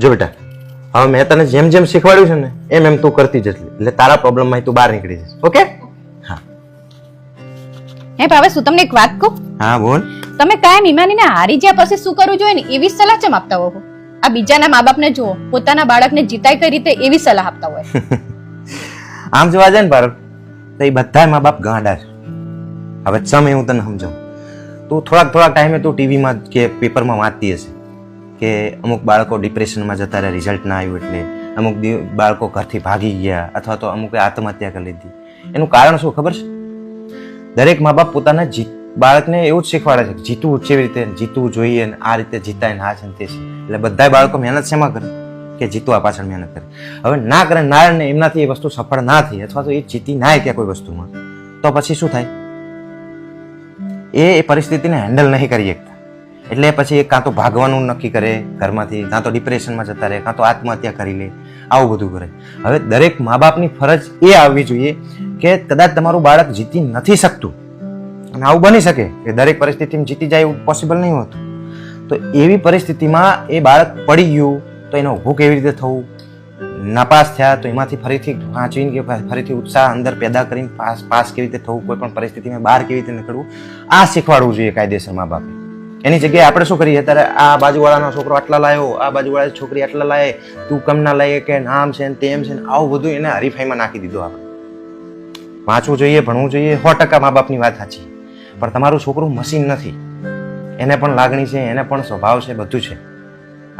જો બેટા, હવે મેં તને જેમ જેમ શીખવાડ્યું છે ને એમ એમ તું કરતી જશે, એટલે તારા પ્રોબ્લેમમાં તું બહાર નીકળી જશે. ઓકે? હા હે ભાવેશ, હું તમને એક વાત કહું. હા બોલ. તમે કાયમ ઈમાનીને હારી જ્યાં પછી શું કરવું જોઈએ ને એવી સલાહ ચમ આપતા હો. આ બીજાના મા બાપને જુઓ, પોતાના બાળકને જીતાય કઈ રીતે એવી સલાહ આપતા હોય. આમ જોવા જાય ને ભારત, તો એ બધા મા બાપ ગાંડા છે. હવે સમય હું તને સમજાવું. તું થોડાક ટાઈમે તું ટીવીમાં કે પેપરમાં વાંચતી હશે કે અમુક બાળકો ડિપ્રેશનમાં જતા રહ્યા, રિઝલ્ટ ના આવ્યું એટલે, અમુક બાળકો ઘરથી ભાગી ગયા, અથવા તો અમુકે આત્મહત્યા કરી લીધી. એનું કારણ શું ખબર છે? દરેક મા બાપ પોતાના બાળકને એવું જ શીખવાડે છે કે જીતવું કેવી રીતે, જીતવું જોઈએ ને આ રીતે જીતાય ને આ છે ને તે છે. એટલે બધા બાળકો મહેનત શેમાં કરે કે જીતવા પાછળ મહેનત કરે. હવે ના કરે ના ને એમનાથી એ વસ્તુ સફળ ના થઈ, અથવા તો એ જીતી ના કે કોઈ વસ્તુમાં, તો પછી શું થાય? એ પરિસ્થિતિને હેન્ડલ નહીં કરી શકતા, એટલે પછી એ કાં તો ભાગવાનું નક્કી કરે ઘરમાંથી, કાં તો ડિપ્રેશનમાં જતા રહે, કાં તો આત્મહત્યા કરી લે, આવું બધું કરે. હવે દરેક મા બાપની ફરજ એ આવવી જોઈએ કે કદાચ તમારું બાળક જીતી નથી શકતું, અને આવું બની શકે કે દરેક પરિસ્થિતિમાં જીતી જાય એવું પોસિબલ નહીં હોતું, તો એવી પરિસ્થિતિમાં એ બાળક પડી ગયું તો એને ઊભું કેવી રીતે થવું, નાપાસ થયા તો એમાંથી ફરીથી વાંચીને કે ફરીથી ઉત્સાહ અંદર પેદા કરીને પાસ કેવી રીતે થવું, કોઈ પણ પરિસ્થિતિમાં બહાર કેવી રીતે નીકળવું, આ શીખવાડવું જોઈએ કાયદેસર મા બાપે. એની જગ્યાએ આપણે શું કરીએ, અત્યારે આ બાજુવાળાનો છોકરો આટલા લાવ્યો, આ બાજુવાળાની છોકરી આટલા લાવે, તું કમ ના લાવે કે આમ છે ને તેમ છે ને, આવું બધું એને હરીફાઈમાં નાખી દીધું. આપણે વાંચવું જોઈએ, ભણવું જોઈએ, 100% મા બાપની વાત સાચી, પણ તમારું છોકરું મશીન નથી, એને પણ લાગણી છે, એને પણ સ્વભાવ છે, બધું છે.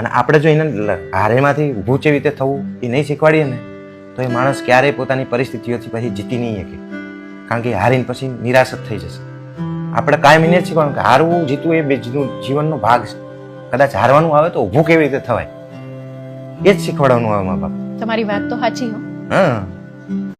અને આપણે જો એને હારેમાંથી ઊભું કેવી રીતે થવું એ નહીં શીખવાડીએ ને, તો એ માણસ ક્યારેય પોતાની પરિસ્થિતિઓથી પછી જીતી નહીં શકે, કારણ કે હારીને પછી નિરાશ જ થઈ જશે. આપણે કાયમ એને જ શીખવાનું કે હારવું જીતવું એ જીવનનો ભાગ છે. કદાચ હારવાનું આવે તો ઊભું કેવી રીતે થવાય એ જ શીખવાડવાનું આવે મા બાપ. તમારી વાત તો સાચી હો. હા.